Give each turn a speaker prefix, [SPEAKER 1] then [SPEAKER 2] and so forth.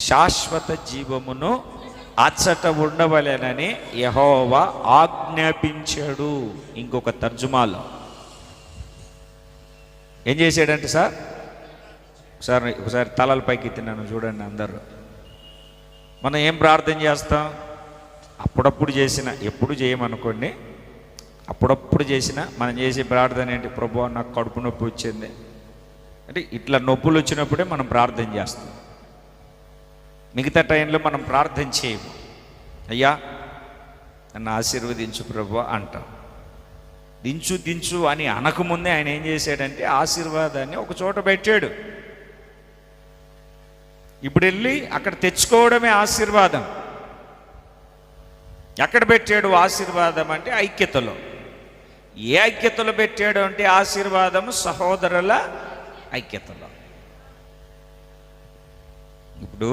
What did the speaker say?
[SPEAKER 1] శాశ్వత జీవమును అచ్చట ఉండవలెనని యెహోవా ఆజ్ఞాపించాడు. ఇంకొక తర్జుమాలో ఏం చేశాడంటే ఒకసారి తలల పైకి ఎత్తినాను చూడండి అందరూ. మనం ఏం ప్రార్థన చేస్తాం? అప్పుడప్పుడు చేసిన, ఎప్పుడు చేయమనుకోండి, అప్పుడప్పుడు చేసిన మనం చేసే ప్రార్థన ఏంటి? ప్రభువా నాకు కడుపు నొప్పి వచ్చింది అంటే ఇట్లా నొప్పులు వచ్చినప్పుడే మనం ప్రార్థన చేస్తాం. మిగతా టైంలో మనం ప్రార్థన చేయము. అయ్యా నన్ను ఆశీర్వదించు ప్రభువా అంటాం. దించు అని అనకముందే ఆయన ఏం చేశాడంటే ఆశీర్వాదాన్ని ఒక చోట పెట్టాడు. ఇప్పుడు వెళ్ళి అక్కడ తెచ్చుకోవడమే ఆశీర్వాదం. ఎక్కడ పెట్టాడు ఆశీర్వాదం అంటే ఐక్యతలో. ఏ ఐక్యతలో పెట్టాడు అంటే ఆశీర్వాదము సహోదరుల ఐక్యతలో. ఇప్పుడు